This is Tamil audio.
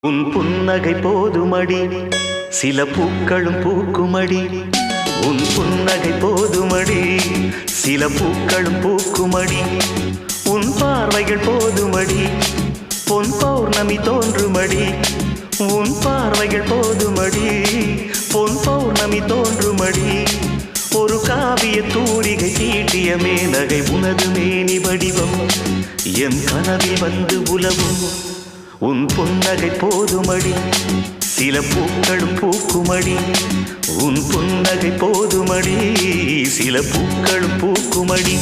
உன் புன்னகை போதுமடி சில பூக்களும் பூக்குமடி உன் புன்னகை போதுமடி சில பூக்களும் பூக்குமடி உன் பார்வைகள் போதுமடி பொன் பௌர்ணமி தோன்றுமடி உன் பார்வைகள் போதுமடி பொன் பௌர்ணமி தோன்றுமடி ஒரு காவிய தூரிகை தீட்டிய மேனகை உனது மேனி வடிவம் என் கனவில் வந்து உலவும் உன் புன்னகை போதுமடி சில பூக்களும் பூக்குமடி உன் புன்னகை போதுமடி சில பூக்களும் பூக்குமடி